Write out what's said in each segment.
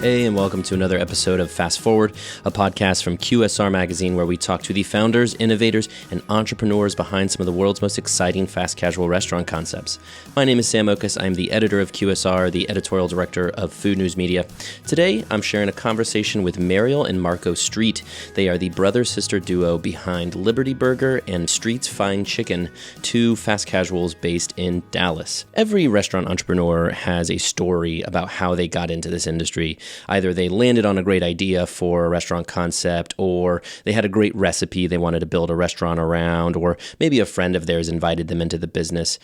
Hey, and welcome to another episode of Fast Forward, a podcast from QSR Magazine where we talk to the founders, innovators, and entrepreneurs behind some of the world's most exciting fast casual restaurant concepts. My name is Sam Oches. I'm the editor of QSR, the editorial director of Food News Media. Today, I'm sharing a conversation with Mariel and Marco Street. They are the brother-sister duo behind Liberty Burger and Street's Fine Chicken, two fast casuals based in Dallas. Every restaurant entrepreneur has a story about how they got into this industry. Either they landed on a great idea for a restaurant concept, or they had a great recipe they wanted to build a restaurant around, or maybe a friend of theirs invited them into the business.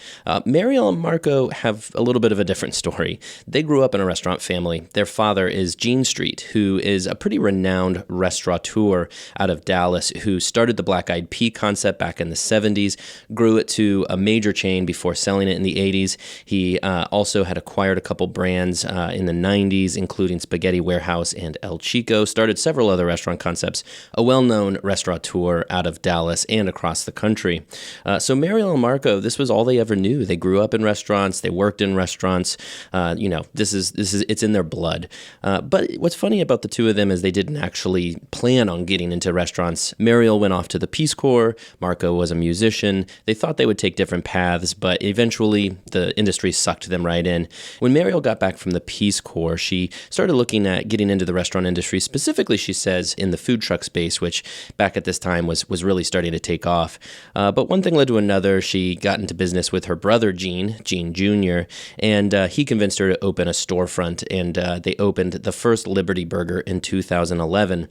Mariel and Marco have a little bit of a different story. They grew up in a restaurant family. Their father is Gene Street, who is a pretty renowned restaurateur out of Dallas, who started the Black-Eyed Pea concept back in the 70s, grew it to a major chain before selling it in the 80s. He also had acquired a couple brands in the 90s, including Spaghetti Warehouse and El Chico, started several other restaurant concepts, a well-known restaurateur out of Dallas and across the country. So Mariel and Marco, this was all they ever knew. They grew up in restaurants, they worked in restaurants, it's in their blood. But what's funny about the two of them is they didn't actually plan on getting into restaurants. Mariel went off to the Peace Corps, Marco was a musician. They thought they would take different paths, but eventually the industry sucked them right in. When Mariel got back from the Peace Corps, she started looking at getting into the restaurant industry, specifically, she says, in the food truck space, which back at this time was really starting to take off. But one thing led to another. She got into business with her brother, Gene Jr., and he convinced her to open a storefront, and they opened the first Liberty Burger in 2011.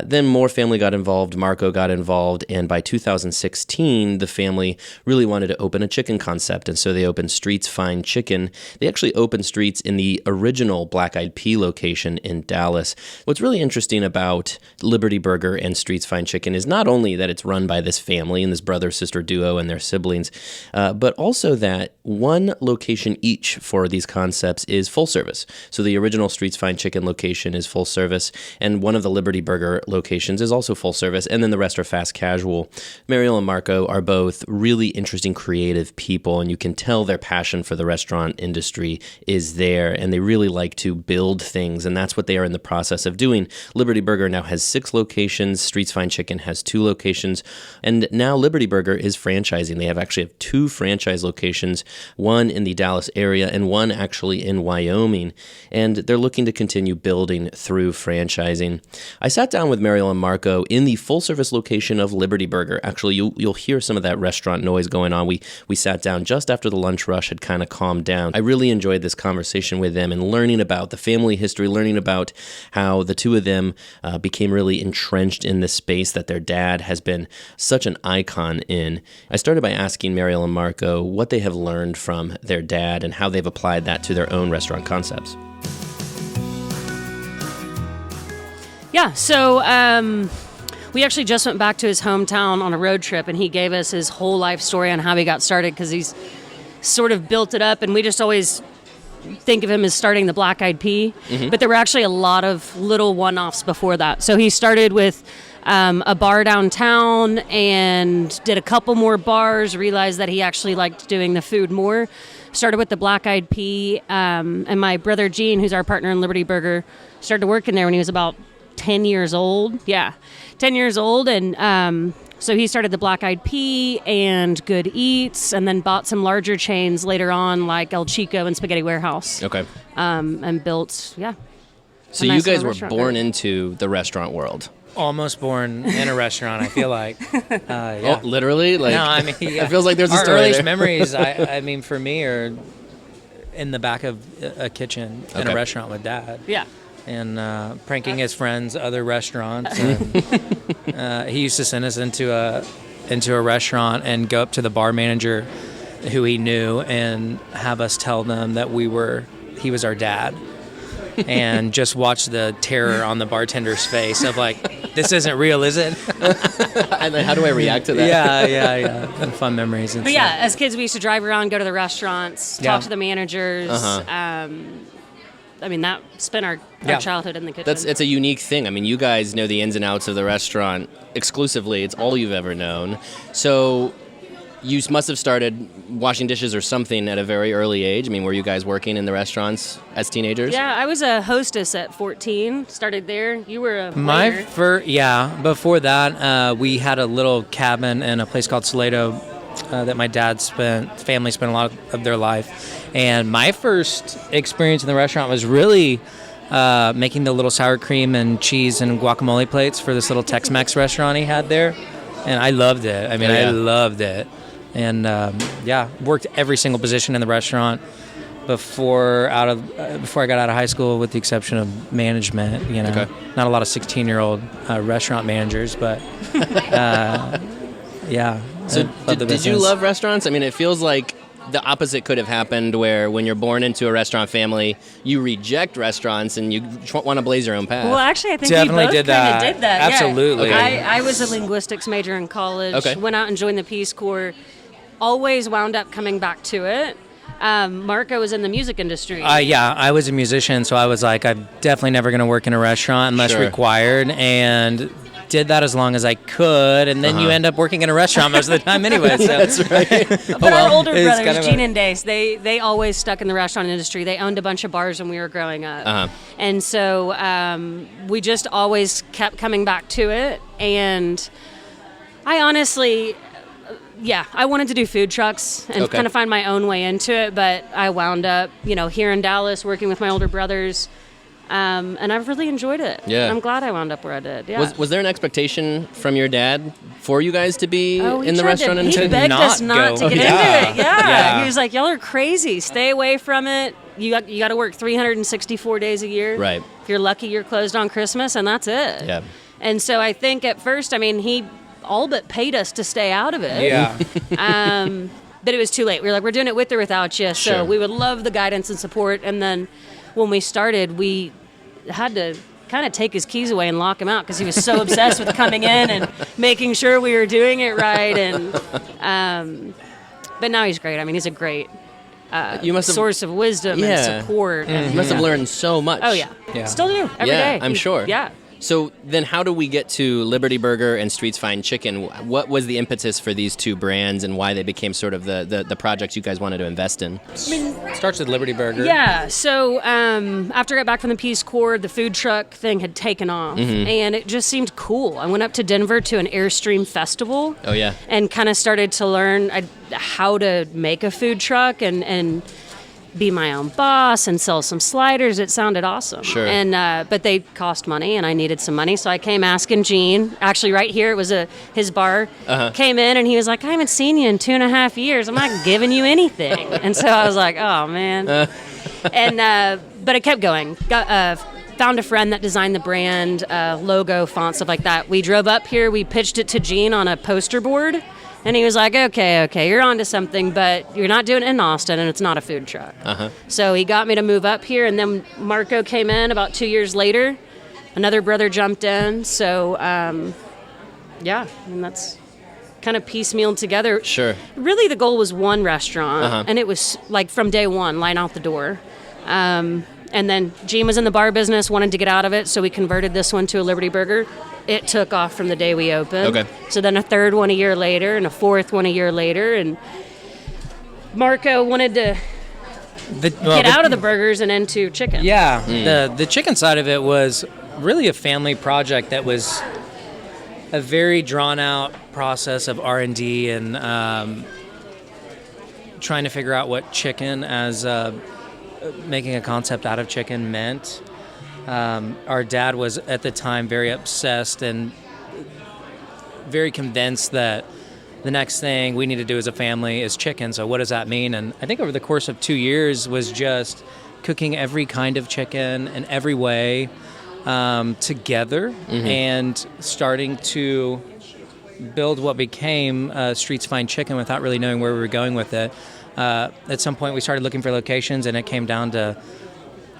Then more family got involved, Marco got involved, and by 2016, the family really wanted to open a chicken concept, and so they opened Street's Fine Chicken. They actually opened Street's in the original Black-Eyed Pea location in Dallas. What's really interesting about Liberty Burger and Street's Fine Chicken is not only that it's run by this family and this brother-sister duo and their siblings, but also that one location each for these concepts is full service. So the original Street's Fine Chicken location is full service, and one of the Liberty Burger locations is also full service, and then the rest are fast casual. Mariel and Marco are both really interesting, creative people, and you can tell their passion for the restaurant industry is there, and they really like to build things, and that's what they are in the process of doing. Liberty Burger now has 6 locations. Street's Fine Chicken has 2 locations, and now Liberty Burger is franchising. They actually have 2 franchise locations, one in the Dallas area and one actually in Wyoming, and they're looking to continue building through franchising. I sat down with Mariel and Marco in the full-service location of Liberty Burger. Actually, you'll hear some of that restaurant noise going on. We sat down just after the lunch rush had kind of calmed down. I really enjoyed this conversation with them and learning about the family history, learning about how the two of them became really entrenched in this space that their dad has been such an icon in. I started by asking Mariel and Marco what they have learned from their dad and how they've applied that to their own restaurant concepts. Yeah, so we actually just went back to his hometown on a road trip, and he gave us his whole life story on how he got started, because he's sort of built it up, and we just always think of him as starting the Black-Eyed Pea, but there were actually a lot of little one-offs before that. So he started with a bar downtown and did a couple more bars, realized that he actually liked doing the food more, started with the Black-Eyed Pea, and my brother Gene, who's our partner in Liberty Burger, started working there when he was about 10 years old. Yeah, 10 years old, and so he started the Black-Eyed Pea and Good Eats, and then bought some larger chains later on, like El Chico and Spaghetti Warehouse. Okay. And built, yeah. So you guys were born into the restaurant world. Almost born in a restaurant, I feel like. Yeah. Oh, literally? Like, no, I mean, yeah. It feels like there's a Our story earliest there. memories, I mean, for me, are in the back of a kitchen in a restaurant with Dad. Yeah. And pranking his friends, other restaurants. And, he used to send us into a restaurant and go up to the bar manager, who he knew, and have us tell them that he was our dad, and just watch the terror on the bartender's face of like, this isn't real, is it? And then how do I react to that? Yeah. And fun memories. And But stuff. yeah, as kids, we used to drive around, go to the restaurants, talk to the managers. I mean, that's been our childhood in the kitchen. It's a unique thing. I mean, you guys know the ins and outs of the restaurant exclusively. It's all you've ever known. So you must have started washing dishes or something at a very early age. I mean, were you guys working in the restaurants as teenagers? Yeah, I was a hostess at 14. Started there. You were a My waiter. first, before that, we had a little cabin in a place called Salado that my family spent a lot of their life. And my first experience in the restaurant was really making the little sour cream and cheese and guacamole plates for this little Tex-Mex restaurant he had there. And I loved it. I mean, I loved it. And worked every single position in the restaurant before I got out of high school, with the exception of management. You know, not a lot of 16-year-old restaurant managers, but So did you love restaurants? I mean, it feels like the opposite could have happened, where when you're born into a restaurant family, you reject restaurants and you want to blaze your own path. Well, actually, I think Definitely we both did that. kind of did that. Absolutely. Yeah. Okay. I was a linguistics major in college. Okay. Went out and joined the Peace Corps. Always wound up coming back to it. Marco was in the music industry. I was a musician, so I was like, I'm definitely never going to work in a restaurant unless required, and did that as long as I could, and then you end up working in a restaurant most of the time anyway. So. That's right. But our older It's brothers, kind of Gene and Dace, they always stuck in the restaurant industry. They owned a bunch of bars when we were growing up. And so we just always kept coming back to it. And I honestly, I wanted to do food trucks and kind of find my own way into it. But I wound up, here in Dallas working with my older brothers. And I've really enjoyed it. Yeah. I'm glad I wound up where I did. Yeah. Was there an expectation from your dad for you guys to be in the restaurant industry? He begged us not to get into it. Yeah. He was like, y'all are crazy. Stay away from it. You got to work 364 days a year. Right. If you're lucky, you're closed on Christmas, and that's it. Yeah. And so I think at first, he all but paid us to stay out of it. Yeah. But it was too late. We were like, we're doing it with or without you. So Sure. we would love the guidance and support. And then when we started, we had to kind of take his keys away and lock him out because he was so obsessed with coming in and making sure we were doing it right. And but now he's great. He's a great source of wisdom and support. And, You must have learned so much. Oh yeah. Still do every day. I'm sure. Yeah. So then how do we get to Liberty Burger and Street's Fine Chicken? What was the impetus for these two brands and why they became sort of the projects you guys wanted to invest in? Starts with Liberty Burger. Yeah, so after I got back from the Peace Corps, the food truck thing had taken off, and it just seemed cool. I went up to Denver to an Airstream festival. Oh, yeah. And kind of started to learn how to make a food truck and be my own boss and sell some sliders. It sounded awesome. Sure. And but they cost money, and I needed some money, so I came asking Gene. Actually, right here, it was his bar. Came in, and he was like, "I haven't seen you in 2.5 years. I'm not giving you anything." And so I was like, "Oh man." But I kept going. Found a friend that designed the brand, logo, font, stuff like that. We drove up here. We pitched it to Gene on a poster board. And he was like, okay, you're onto something, but you're not doing it in Austin, and it's not a food truck. So he got me to move up here, and then Marco came in about 2 years later. Another brother jumped in. So, that's kind of piecemealed together. Sure. Really, the goal was one restaurant, and it was like from day one, line out the door. And then Gene was in the bar business, wanted to get out of it, so we converted this one to a Liberty Burger. It took off from the day we opened. Okay. So then a third one a year later, and a fourth one a year later, and Marco wanted to get out of the burgers and into chicken. Yeah, the chicken side of it was really a family project that was a very drawn-out process of R&D and trying to figure out what chicken as making a concept out of chicken meant. Our dad was at the time very obsessed and very convinced that the next thing we need to do as a family is chicken. So what does that mean? And I think over the course of 2 years was just cooking every kind of chicken in every way together and starting to build what became Street's Fine Chicken without really knowing where we were going with it. At some point we started looking for locations, and it came down to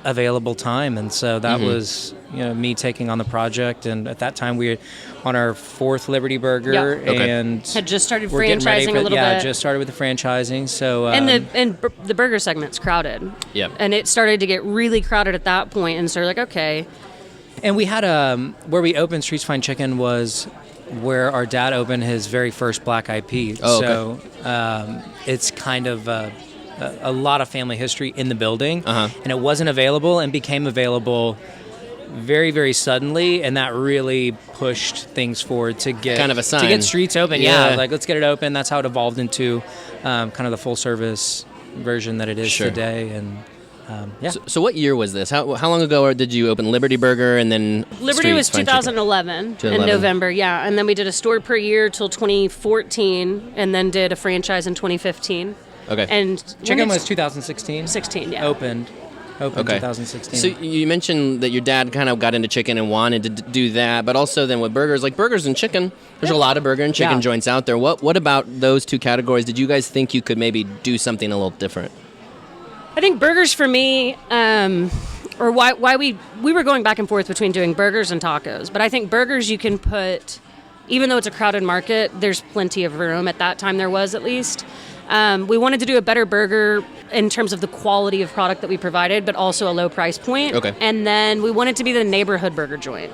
available time, and so that was me taking on the project. And at that time we were on our fourth Liberty Burger and had just started we're getting ready franchising for, a little bit. just started with the franchising. So and the burger segment's crowded. Yep. And it started to get really crowded at that point, and so we're like, okay. And we had where we opened Street's Fine Chicken was where our dad opened his very first Black-Eyed Pea. Oh, So it's kind of a lot of family history in the building. Uh-huh. And it wasn't available and became available very, very suddenly, and that really pushed things forward to get kind of a sign. to get Streets open. Yeah. Yeah, like let's get it open. That's how it evolved into kind of the full service version that it is Sure. today. And yeah. So what year was this? How long ago did you open Liberty Burger and then Liberty Street was Fried Chicken? 2011 in November, yeah. And then we did a store per year till 2014, and then did a franchise in 2015. Okay. And Chicken was 2016. 16, yeah. Opened Okay. 2016. So you mentioned that your dad kind of got into chicken and wanted to do that, but also then with burgers, like burgers and chicken, there's a lot of burger and chicken Yeah. joints out there. What about those two categories? Did you guys think you could maybe do something a little different? I think burgers for me, or why we were going back and forth between doing burgers and tacos. But I think burgers you can put, even though it's a crowded market, there's plenty of room. At that time there was, at least. We wanted to do a better burger in terms of the quality of product that we provided, but also a low price point. Okay. And then we wanted to be the neighborhood burger joint.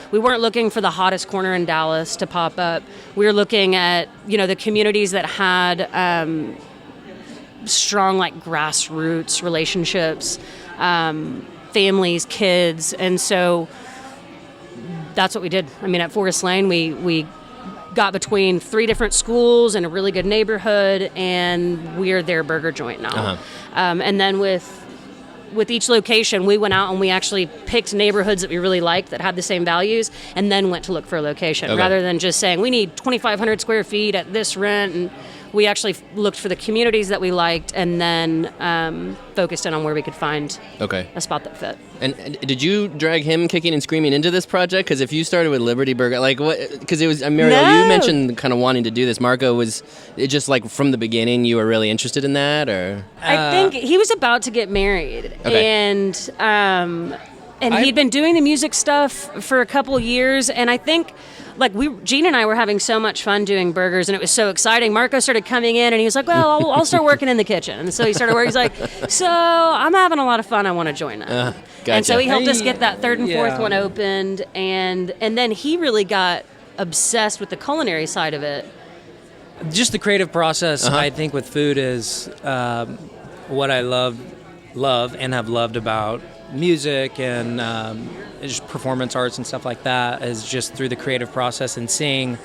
We weren't looking for the hottest corner in Dallas to pop up. We were looking at, the communities that had strong, like, grassroots relationships, families, kids. And so that's what we did. I mean, at Forest Lane, we got between 3 different schools in a really good neighborhood, and we're their burger joint now. Uh-huh. And then with each location, we went out and we actually picked neighborhoods that we really liked that had the same values, and then went to look for a location Okay. rather than just saying we need 2,500 square feet at this rent. And we actually looked for the communities that we liked, and then focused in on where we could find a spot that fit. And did you drag him kicking and screaming into this project? Because if you started with Liberty Burger, like what? Because it was Mariel. No. You mentioned kind of wanting to do this. Marco, was it just like from the beginning you were really interested in that, or? I think he was about to get married, Okay. and he'd been doing the music stuff for a couple years, and I think, like, Gene and I were having so much fun doing burgers, and it was so exciting. Marco started coming in, and he was like, well, I'll start working in the kitchen. And so he started working. He's like, so I'm having a lot of fun. I want to join that. Gotcha. And so he helped us get that third and fourth Yeah. one opened, and then he really got obsessed with the culinary side of it. Just the creative process, Uh-huh. I think, with food is what I love and have loved about music and just performance arts and stuff like that, is just through the creative process, and seeing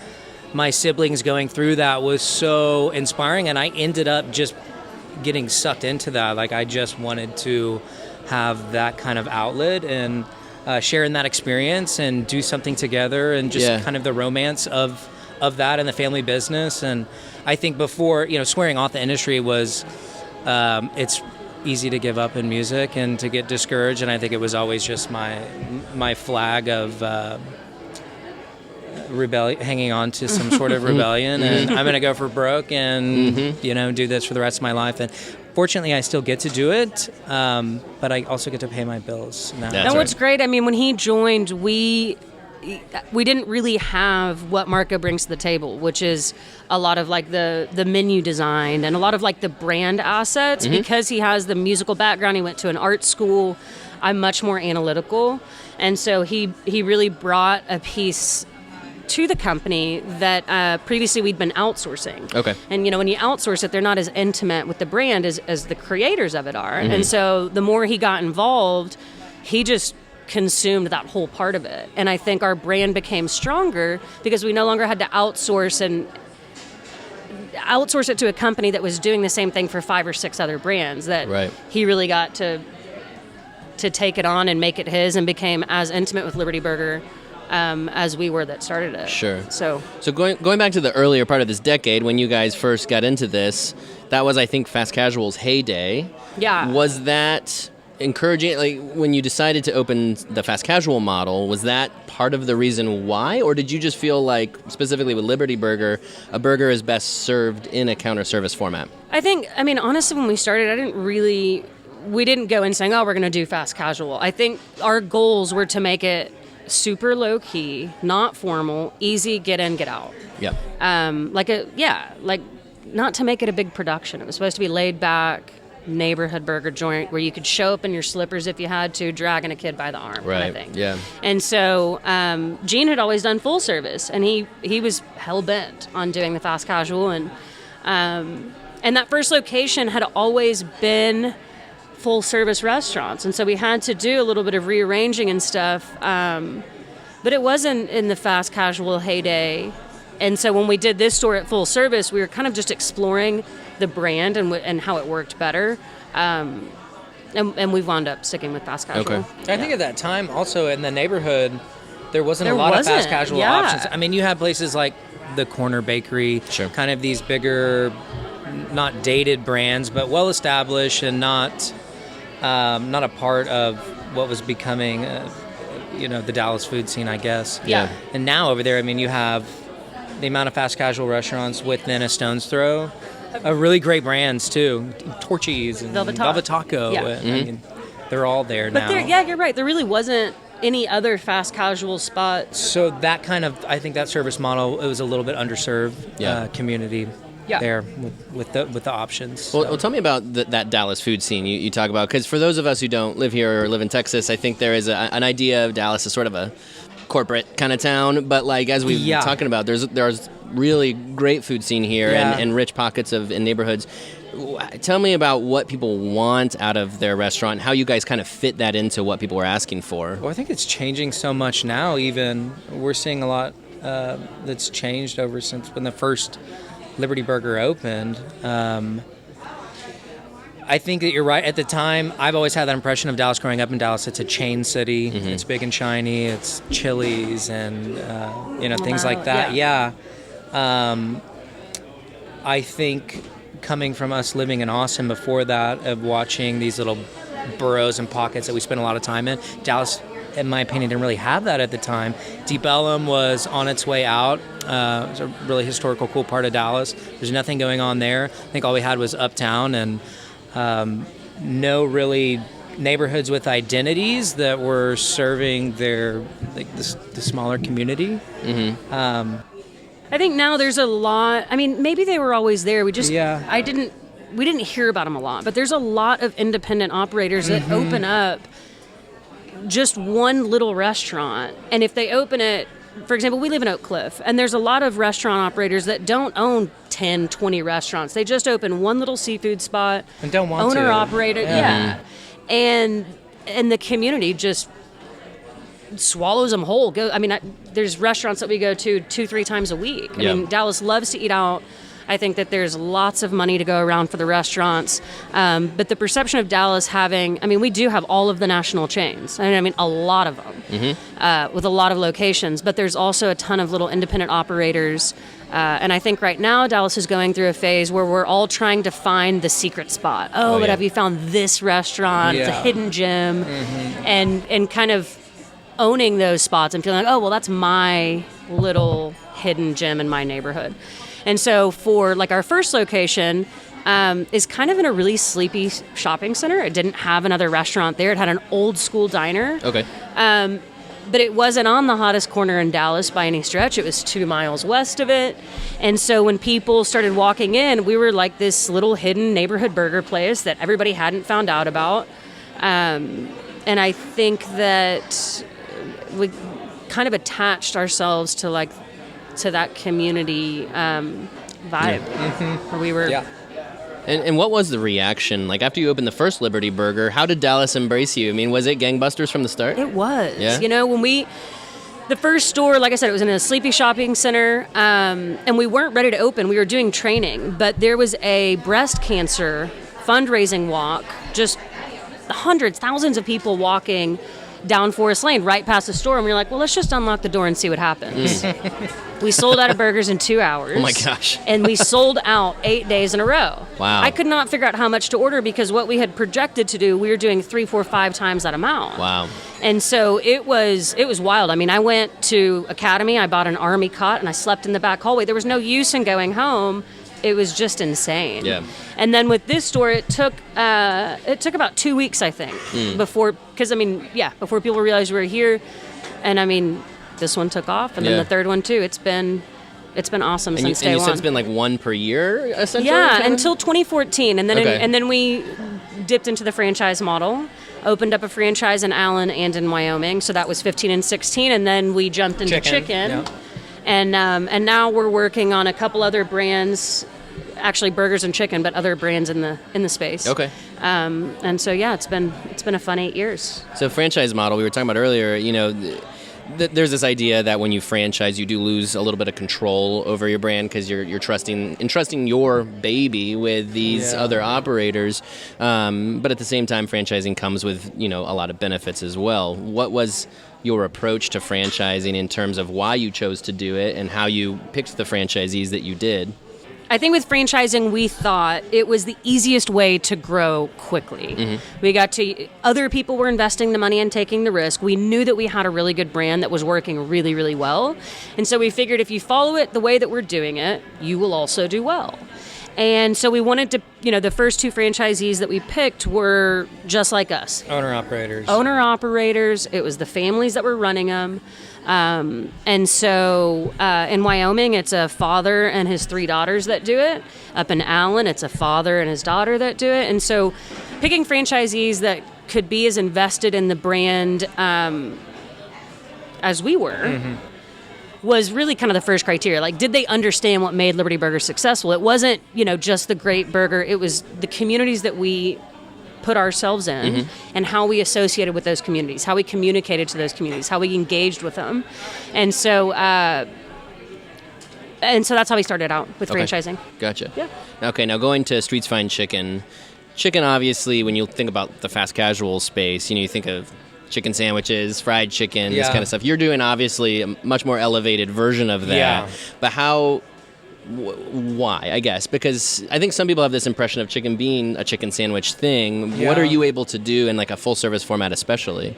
my siblings going through that was so inspiring, and I ended up just getting sucked into that. Like, I just wanted to have that kind of outlet and share in that experience and do something together, and just kind of the romance of that and the family business. And I think before, swearing off the industry was, it's easy to give up in music and to get discouraged, and I think it was always just my flag of rebellion, hanging on to some sort of rebellion, and I'm gonna go for broke and do this for the rest of my life. And fortunately, I still get to do it, but I also get to pay my bills now. That's And what's right. great, I mean, when he joined, we didn't really have what Marco brings to the table, which is a lot of like the menu design and a lot of like the brand assets. Because he has the musical background, he went to an art school. I'm much more analytical, and so he really brought a piece to the company that previously we'd been outsourcing. Okay. And when you outsource it, they're not as intimate with the brand as the creators of it are. And so the more he got involved, he just consumed that whole part of it. And I think our brand became stronger because we no longer had to outsource it to a company that was doing the same thing for 5 or 6 other brands. That Right. he really got to take it on and make it his, and became as intimate with Liberty Burger as we were that started it. Sure. So going back to the earlier part of this decade when you guys first got into this, that was, I think, fast casual's heyday. yeah. Was that encouraging? Like, when you decided to open the fast casual model, was that part of the reason why, or did you just feel like, specifically with Liberty Burger, a burger is best served in a counter service format? I mean, honestly, when we started, we didn't go in saying, oh, we're going to do fast casual. I think our goals were to make it super low key, not formal, easy, get in, get out. Yeah. Like not to make it a big production. It was supposed to be laid back, neighborhood burger joint where you could show up in your slippers if you had to, dragging a kid by the arm, Right. kind of thing. Yeah. And so Gene had always done full service, and he was hell bent on doing the fast casual, and that first location had always been full service restaurants, and so we had to do a little bit of rearranging and stuff, but it wasn't in the fast casual heyday. And so when we did this store at full service, we were kind of just exploring the brand and how it worked better. And we've wound up sticking with fast casual. Okay. I think at that time, also in the neighborhood, there wasn't a lot of fast casual options. I mean, you had places like the Corner Bakery, Sure. kind of these bigger, not dated brands, but well established and not a part of what was becoming, the Dallas food scene, I guess. Yeah. And now over there, I mean, you have the amount of fast casual restaurants within a stone's throw. Really great brands too, Torchy's and Velvet Taco. Yeah. And, I mean, they're all there now. But you're right. There really wasn't any other fast casual spot. So that kind of, I think that service model, it was a little bit underserved community there with the options. So. Well, tell me about that Dallas food scene you talk about, because for those of us who don't live here or live in Texas, I think there is an idea of Dallas as sort of a corporate kind of town, but like as we've been talking about, there's really great food scene here and rich pockets in neighborhoods. Tell me about what people want out of their restaurant and how you guys kind of fit that into what people are asking for. Well, I think it's changing so much now. Even we're seeing a lot that's changed over since when the first Liberty Burger opened. I think that you're right. At the time, I've always had that impression of Dallas growing up in Dallas. It's a chain city. Mm-hmm. It's big and shiny. It's Chili's and things like that. Yeah. I think coming from us living in Austin before that, of watching these little boroughs and pockets that we spent a lot of time in, Dallas, in my opinion, didn't really have that at the time. Deep Ellum was on its way out. It was a really historical, cool part of Dallas. There's nothing going on there. I think all we had was Uptown and no really neighborhoods with identities that were serving the smaller community. Mm-hmm. I think now there's a lot. I mean, maybe they were always there. We just we didn't hear about them a lot. But there's a lot of independent operators that open up just one little restaurant, and if they open it, for example, we live in Oak Cliff, and there's a lot of restaurant operators that don't own 10, 20 restaurants. They just open one little seafood spot. And don't want to. Owner operator, yeah. And the community just swallows them whole. There's restaurants that we go to 2-3 times a week. I mean, Dallas loves to eat out. I think that there's lots of money to go around for the restaurants. But the perception of Dallas we do have all of the national chains. I mean, a lot of them with a lot of locations. But there's also a ton of little independent operators. And I think right now Dallas is going through a phase where we're all trying to find the secret spot. Have you found this restaurant? It's a hidden gem. And kind of owning those spots and feeling like, that's my little hidden gem in my neighborhood. And so for like our first location is kind of in a really sleepy shopping center. It didn't have another restaurant there. It had an old school diner. Okay. But it wasn't on the hottest corner in Dallas by any stretch. It was 2 miles west of it. And so when people started walking in, we were like this little hidden neighborhood burger place that everybody hadn't found out about. And I think that we kind of attached ourselves to that community vibe where we were. Yeah. And what was the reaction? Like after you opened the first Liberty Burger, how did Dallas embrace you? I mean, was it gangbusters from the start? It was. Yeah? The first store, like I said, it was in a sleepy shopping center, and we weren't ready to open. We were doing training, but there was a breast cancer fundraising walk, just hundreds, thousands of people walking down Forest Lane right past the store, and we were like, well, let's just unlock the door and see what happens. We sold out of burgers in 2 hours. Oh my gosh. And we sold out 8 days in a row. Wow. I could not figure out how much to order because what we had projected to do, we were doing 3, 4, 5 times that amount. Wow. And so it was wild. I mean, I went to Academy, I bought an army cot, and I slept in the back hallway. There was no use in going home. It was just insane. Yeah. And then with this store, it took about 2 weeks, I think, before people realized we were here. And this one took off, and then the third one too. It's been awesome since day one. And you said it's been like one per year, essentially. Yeah, until 2014, and then Okay. and then we dipped into the franchise model, opened up a franchise in Allen and in Wyoming. So that was 15 and 16. And then we jumped into chicken. Yeah. And now we're working on a couple other brands, actually burgers and chicken, but other brands in the space. Okay. And so yeah, it's been a fun 8 years. So franchise model, we were talking about earlier, there's this idea that when you franchise, you do lose a little bit of control over your brand because you're entrusting your baby with these other operators. But at the same time, franchising comes with, a lot of benefits as well. What was your approach to franchising in terms of why you chose to do it and how you picked the franchisees that you did? I think with franchising, we thought it was the easiest way to grow quickly. Mm-hmm. Other people were investing the money and taking the risk. We knew that we had a really good brand that was working really, really well. And so we figured if you follow it the way that we're doing it, you will also do well. And so we wanted to, the first 2 franchisees that we picked were just like us. Owner-operators. It was the families that were running them. And so in Wyoming, it's a father and his 3 daughters that do it. Up in Allen, it's a father and his daughter that do it. And so picking franchisees that could be as invested in the brand as we were was really kind of the first criteria. Like, did they understand what made Liberty Burger successful? It wasn't, just the great burger. It was the communities that we put ourselves in and how we associated with those communities, how we communicated to those communities, how we engaged with them. And so that's how we started out with franchising. Gotcha. Yeah. Okay, now going to Street's Fine Chicken. Chicken, obviously, when you think about the fast casual space, you think of chicken sandwiches, fried chicken, this kind of stuff. You're doing, obviously, a much more elevated version of that. Yeah. But why, I guess? Because I think some people have this impression of chicken being a chicken sandwich thing. Yeah. What are you able to do in like a full-service format especially?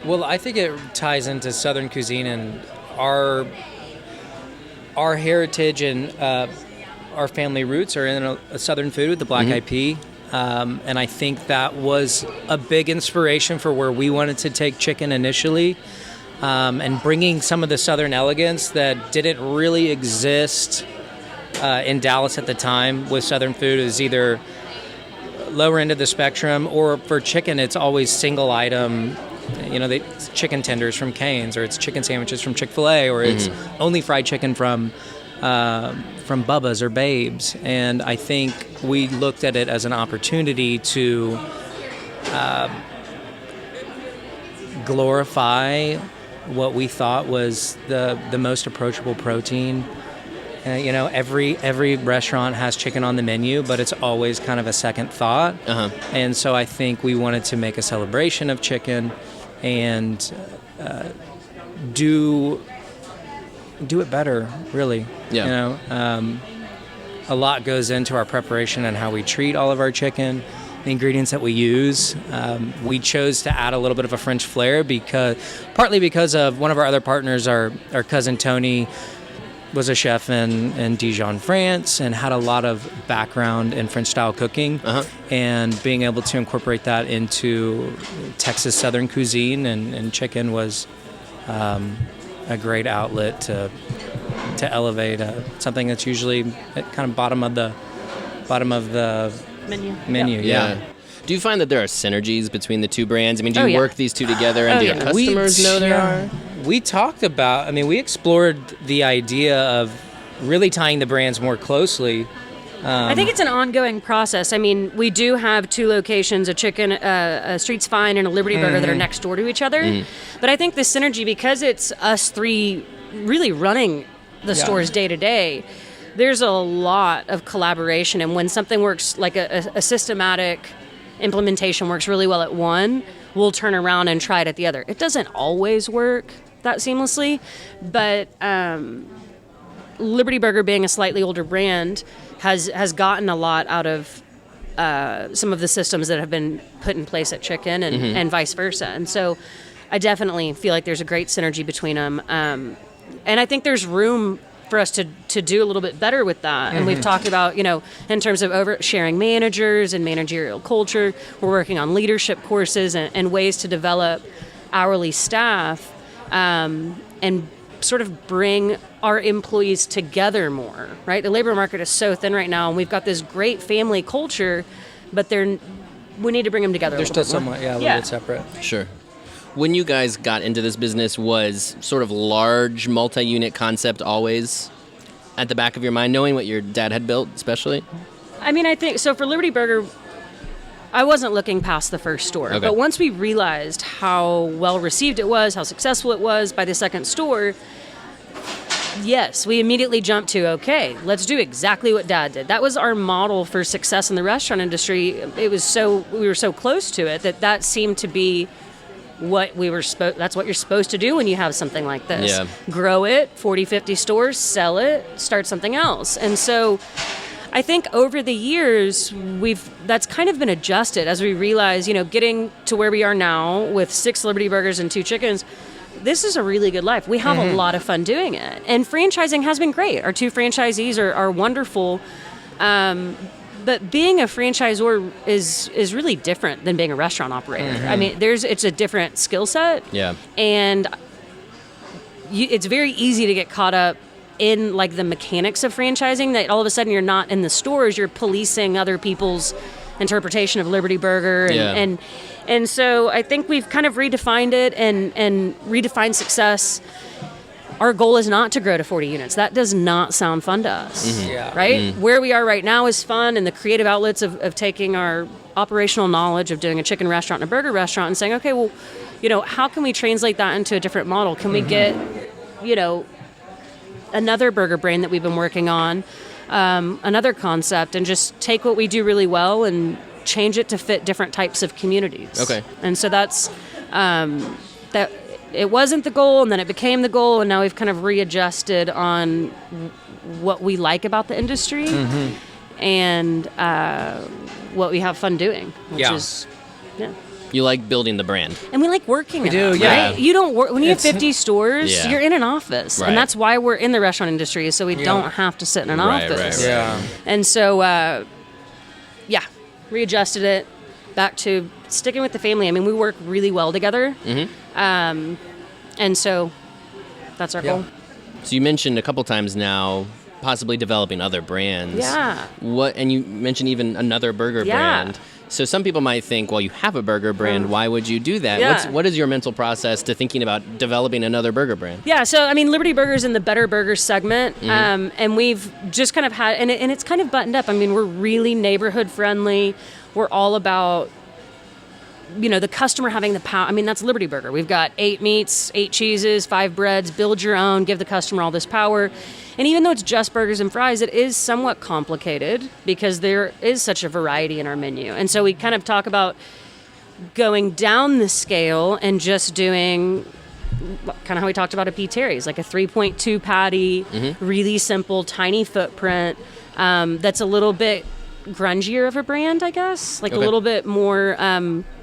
Well, I think it ties into Southern cuisine and our heritage and our family roots are in a Southern food, the Black-Eyed Pea. And I think that was a big inspiration for where we wanted to take chicken initially, and bringing some of the Southern elegance that didn't really exist in Dallas at the time with Southern food. It was either lower end of the spectrum, or for chicken, it's always single item. It's chicken tenders from Cane's, or it's chicken sandwiches from Chick-fil-A, or it's only fried chicken from Bubba's or Babe's. And I think we looked at it as an opportunity to glorify what we thought was the most approachable protein. Every restaurant has chicken on the menu, but it's always kind of a second thought. And so I think we wanted to make a celebration of chicken and do it better, really. Yeah. A lot goes into our preparation and how we treat all of our chicken, the ingredients that we use. We chose to add a little bit of a French flair partly because of one of our other partners, our cousin Tony, was a chef in Dijon, France, and had a lot of background in French-style cooking. And being able to incorporate that into Texas Southern cuisine and chicken was a great outlet to elevate something that's usually at kind of bottom of the menu. Yeah. Do you find that there are synergies between the two brands? I mean, do you work these two together, and do your customers know there are? We talked about, we explored the idea of really tying the brands more closely. I think it's an ongoing process. We do have 2 locations, a Street's Fine and a Liberty Burger that are next door to each other. But I think the synergy, because it's us 3 really running the stores day to day, there's a lot of collaboration. And when something works, like a systematic implementation works really well at one, we'll turn around and try it at the other. It doesn't always work that seamlessly, but Liberty Burger, being a slightly older brand, has gotten a lot out of some of the systems that have been put in place at Chicken and vice versa. And so I definitely feel like there's a great synergy between them. And I think there's room for us to do a little bit better with that. And we've talked about, in terms of oversharing managers and managerial culture, we're working on leadership courses and ways to develop hourly staff and sort of bring our employees together more, right? The labor market is so thin right now, and we've got this great family culture, but they're we need to bring them together. They're still somewhat, a little bit separate. Sure. When you guys got into this business, was sort of large multi-unit concept always at the back of your mind, knowing what your dad had built, especially? I mean, I think so. For Liberty Burger, I wasn't looking past the first store, but once we realized how well received it was, how successful it was by the second store, yes, we immediately jumped to, okay, let's do exactly what Dad did. That was our model for success in the restaurant industry. We were so close to it that seemed to be what we were that's what you're supposed to do when you have something like this. Yeah. Grow it, 40, 50 stores, sell it, start something else. And so I think over the years, that's kind of been adjusted as we realize, getting to where we are now with 6 Liberty Burgers and 2 chickens, this is a really good life. We have a lot of fun doing it. And franchising has been great. Our 2 franchisees are wonderful. But being a franchisor is really different than being a restaurant operator. I mean, it's a different skill set. Yeah. And it's very easy to get caught up in like the mechanics of franchising, that all of a sudden you're not in the stores, you're policing other people's interpretation of Liberty Burger. And so I think we've kind of redefined it and redefined success. Our goal is not to grow to 40 units. That does not sound fun to us, right? Where we are right now is fun, and the creative outlets of taking our operational knowledge of doing a chicken restaurant and a burger restaurant and saying, okay, well, how can we translate that into a different model? Can we get, another burger brand that we've been working on, another concept, and just take what we do really well and change it to fit different types of communities. Okay. And so that's that. It wasn't the goal, and then it became the goal, and now we've kind of readjusted on what we like about the industry and what we have fun doing, which is, You like building the brand. And we like working. We do, right? You don't work when you have 50 stores. You're in an office, right. and that's why we're in the restaurant industry, is so we don't have to sit in an office. Yeah. And so, readjusted it back to sticking with the family. I mean, we work really well together, and so that's our goal. So you mentioned a couple times now possibly developing other brands. Yeah. And you mentioned even another burger brand. So some people might think, well, you have a burger brand. Why would you do that? Yeah. What is your mental process to thinking about developing another burger brand? Yeah, so I mean, Liberty Burger's in the better burger segment, and we've just kind of had, and it's kind of buttoned up. I mean, we're really neighborhood friendly. We're all about, the customer having the power. I mean, that's Liberty Burger. We've got 8 meats, 8 cheeses, 5 breads. Build your own. Give the customer all this power. And even though it's just burgers and fries, it is somewot complicated because there is such a variety in our menu. And so we kind of talk about going down the scale and just doing kind of how we talked about at P. Terry's, like a 3.2 patty, really simple, tiny footprint, that's a little bit grungier of a brand, I guess, like a little bit more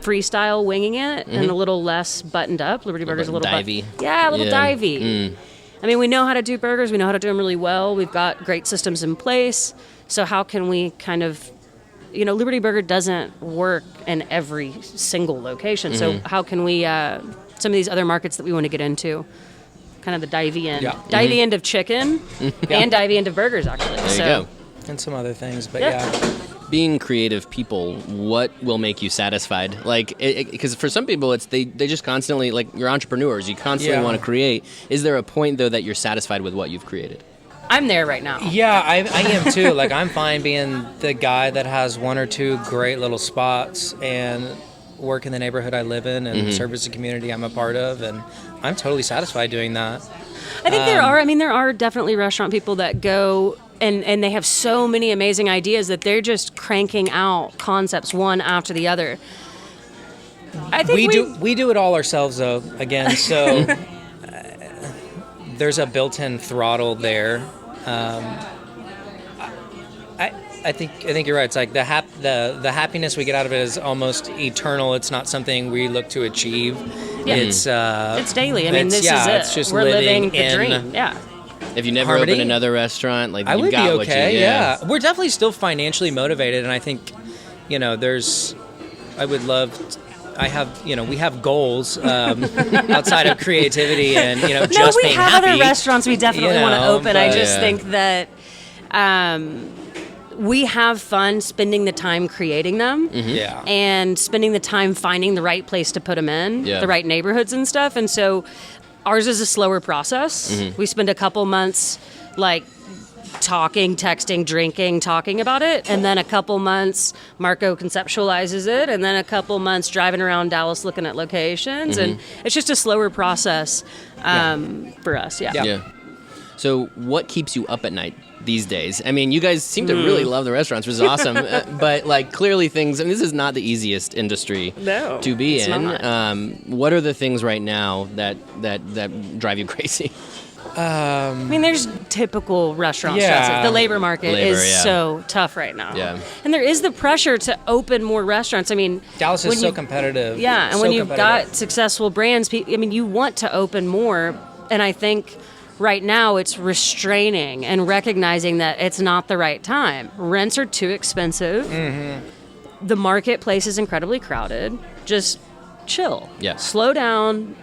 freestyle, winging it, and a little less buttoned up. Liberty Burger's a little divey. A little divey. I mean, we know how to do burgers. We know how to do them really well. We've got great systems in place. So how can we kind of, Liberty Burger doesn't work in every single location. So how can we, some of these other markets that we want to get into, kind of the divey end. Divey end of chicken and divey end of burgers, actually. There you go. And some other things, but Being creative people, what will make you satisfied? Like, because for some people, it's they just constantly, like, you're entrepreneurs. You constantly want to create. Is there a point, though, that you're satisfied with what you've created? I'm there right now. Yeah, I am too. Like, I'm fine being the guy that has 1 or 2 great little spots and work in the neighborhood I live in and service the community I'm a part of, and I'm totally satisfied doing that. I think there are definitely restaurant people that go and they have so many amazing ideas that they're just cranking out concepts one after the other. I think we do it all ourselves, though. Again, so there's a built-in throttle there. I think you're right. It's like the happiness we get out of it is almost eternal. It's not something we look to achieve. Yeah. It's daily. I mean, this is it. It's just we're living the in dream. Yeah. If you never harmony, open another restaurant, like, I you've would got be what okay. you... Yeah, we're definitely still financially motivated, and I think, I would love. We have goals outside of creativity and just being happy. No, we have other restaurants we definitely want to open. I just think that we have fun spending the time creating them Yeah. and spending the time finding the right place to put them in, the right neighborhoods and stuff. And so ours is a slower process. We spend a couple months like talking, texting, drinking, talking about it. And then a couple months, Marco conceptualizes it. And then a couple months driving around Dallas looking at locations. And it's just a slower process for us. Yeah. So what keeps you up at night these days? I mean, you guys seem to really love the restaurants, which is awesome. But like clearly things, I mean, this is not the easiest industry to be in. What are the things right now that drive you crazy? I mean, there's typical restaurant stress. The labor market is so tough right now. Yeah. And there is the pressure to open more restaurants. I mean, Dallas is so competitive. Yeah, and so when you've got successful brands, I mean, you want to open more. And I think right now it's restraining and recognizing that it's not the right time. Rents are too expensive. The marketplace is incredibly crowded. Just chill. Yeah. Slow down.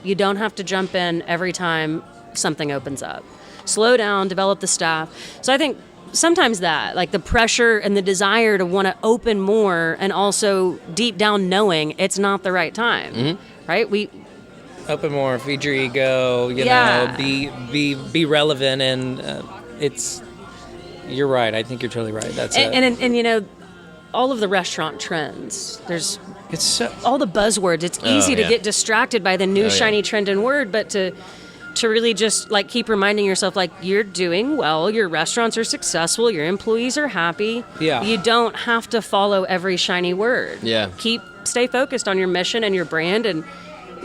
You don't have to jump in every time something opens up. Slow down, develop the staff. So I think sometimes that, like the pressure and the desire to want to open more, and also deep down knowing it's not the right time, right? We open more, feed your ego, you know, be relevant, and you're right. I think you're totally right. That's it. And you know, all of the restaurant trends. It's so all the buzzwords. It's easy to get distracted by the new shiny trend and word, but to really just like keep reminding yourself, like, you're doing well, your restaurants are successful, your employees are happy. Yeah. You don't have to follow every shiny word. Yeah. Stay focused on your mission and your brand, and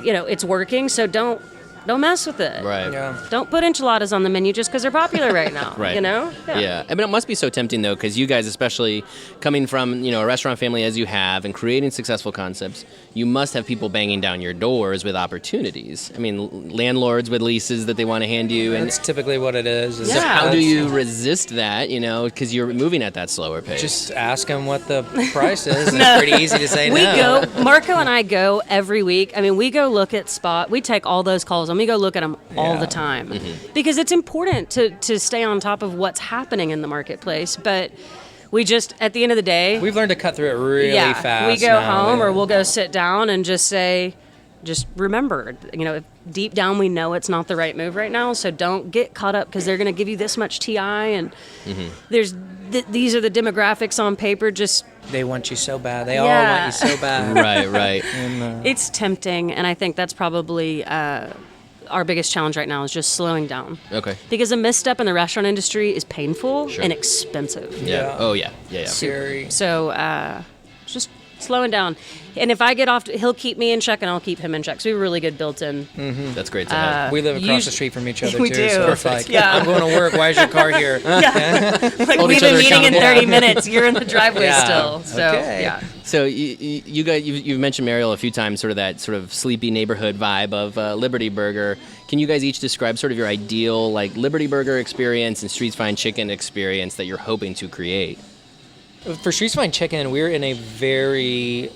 you know it's working. So don't mess with it. Right. Yeah. Don't put enchiladas on the menu just because they're popular right now. Right. You know. Yeah. I mean, it must be so tempting though, because you guys, especially coming from a restaurant family as you have and creating successful concepts, you must have people banging down your doors with opportunities. I mean, landlords with leases that they want to hand you, and that's typically what it is. So how do you resist that? You know, because you're moving at that slower pace. Just ask them what the price is. And it's pretty easy to say no. Marco and I go every week. I mean, we go look at spot. We take all those calls and we go look at them all the time because it's important to stay on top of what's happening in the marketplace. But we just, at the end of the day, we've learned to cut through it really fast. We go home or we'll go sit down and just say, just remember, if deep down we know it's not the right move right now, so don't get caught up because they're going to give you this much TI and these are the demographics on paper. Just they want you so bad. They all want you so bad. Right. And, it's tempting, and I think that's probably our biggest challenge right now is just slowing down. Okay. Because a misstep in the restaurant industry is painful and expensive. Yeah. Oh yeah. Scary. So just slowing down. And if I get off, he'll keep me in check and I'll keep him in check. So we have a really good built-in. That's great to have. We live across the street from each other, we too. do. So it's like, I'm going to work. Why is your car here? Like we've been meeting in 30 minutes. You're in the driveway still. So, So you guys, you've mentioned Mariel a few times, sort of that sort of sleepy neighborhood vibe of Liberty Burger. Can you guys each describe sort of your ideal like Liberty Burger experience and Street's Fine Chicken experience that you're hoping to create? For Street's Fine Chicken, we're in a very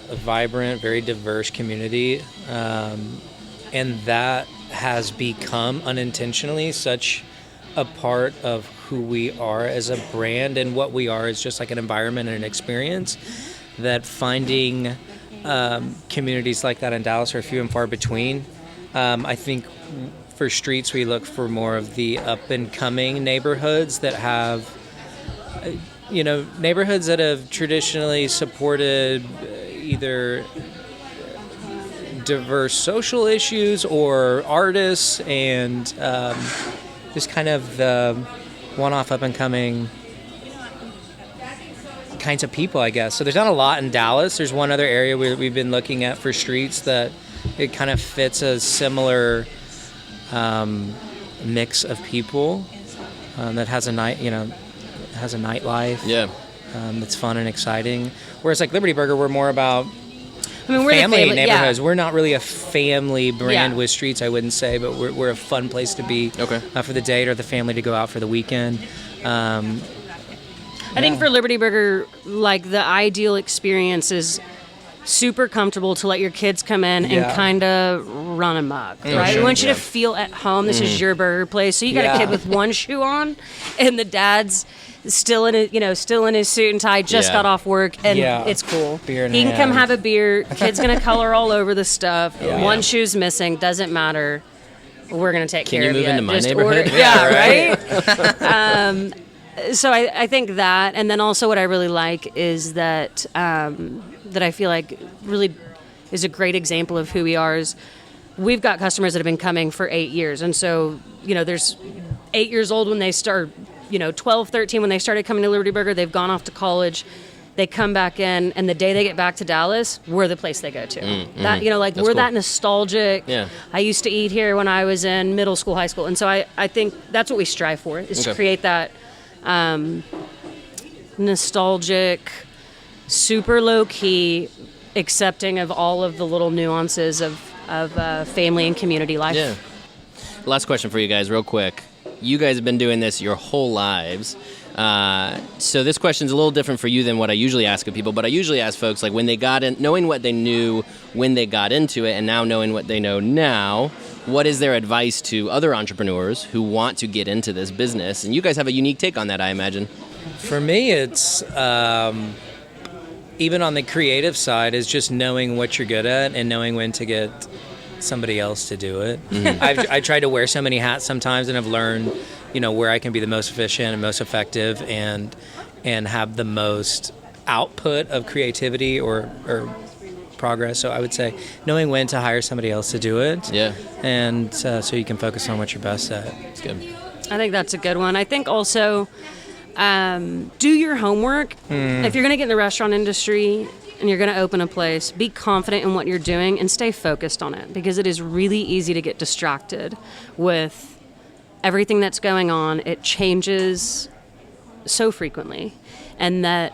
vibrant, very diverse community, and that has become unintentionally such a part of who we are as a brand, and what we are is just like an environment and an experience, that finding communities like that in Dallas are few and far between. I think for Streets, we look for more of the up-and-coming neighborhoods that have neighborhoods that have traditionally supported either diverse social issues or artists, and just kind of the one-off up-and-coming kinds of people, I guess. So there's not a lot in Dallas. There's one other area we've been looking at for Streets that it kind of fits a similar mix of people that has a nightlife. That's fun and exciting. Whereas like Liberty Burger, we're more about we're family neighborhoods. Yeah. We're not really a family brand with Streets, I wouldn't say, but we're a fun place to be for the date or the family to go out for the weekend. I think for Liberty Burger, like the ideal experience is super comfortable to let your kids come in and kind of run amok, right? We want you to feel at home. This is your burger place. So you got a kid with one shoe on, and the dad's still in his suit and tie, just got off work, and it's cool. Beer in he can hand. come have a beer. Kid's gonna color all over the stuff. One shoe's missing, doesn't matter. We're gonna take care of you. Can you move into my Just neighborhood? right? So I think that, and then also what I really like is that that I feel like really is a great example of who we are. Is we've got customers that have been coming for 8 years, and so there's 8 years old when they start, 12, 13 when they started coming to Liberty Burger. They've gone off to college. They come back in, and the day they get back to Dallas, we're the place they go to. That we're cool. that nostalgic. Yeah. I used to eat here when I was in middle school, high school, and so I think that's what we strive for, is to create that nostalgic, super low key, accepting of all of the little nuances of family and community life. Yeah. Last question for you guys, real quick. You guys have been doing this your whole lives. So this question's a little different for you than what I usually ask of people, but I usually ask folks, like, when they got in, knowing what they knew when they got into it, and now knowing what they know now, what is their advice to other entrepreneurs who want to get into this business? And you guys have a unique take on that, I imagine. For me, it's even on the creative side, is just knowing what you're good at and knowing when to get somebody else to do it. I try to wear so many hats sometimes, and have learned, where I can be the most efficient and most effective, and have the most output of creativity or progress. So I would say knowing when to hire somebody else to do it. Yeah. And so you can focus on what you're best at. It's good. I think that's a good one. I think also do your homework. If you're going to get in the restaurant industry and you're going to open a place, be confident in what you're doing and stay focused on it, because it is really easy to get distracted with everything that's going on. It changes so frequently, and that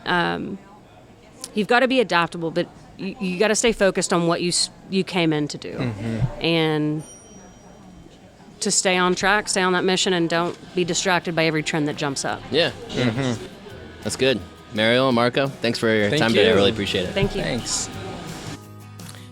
you've got to be adaptable, but you got to stay focused on what you came in to do, and to stay on track, stay on that mission, and don't be distracted by every trend that jumps up. Yeah. That's good. Mariel and Marco, thanks for your time today. I really appreciate it. Thank you. Thanks.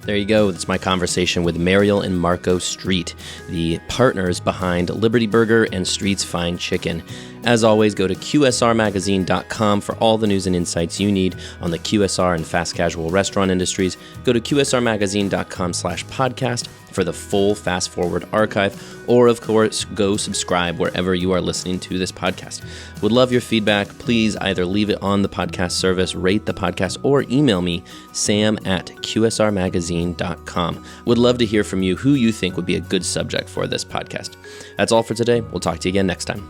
There you go. That's my conversation with Mariel and Marco Street, the partners behind Liberty Burger and Street's Fine Chicken. As always, go to QSRmagazine.com for all the news and insights you need on the QSR and fast casual restaurant industries. Go to QSRmagazine.com/podcast for the full Fast Forward archive, or of course, go subscribe wherever you are listening to this podcast. Would love your feedback. Please either leave it on the podcast service, rate the podcast, or email me, sam@QSRmagazine.com. Would love to hear from you who you think would be a good subject for this podcast. That's all for today. We'll talk to you again next time.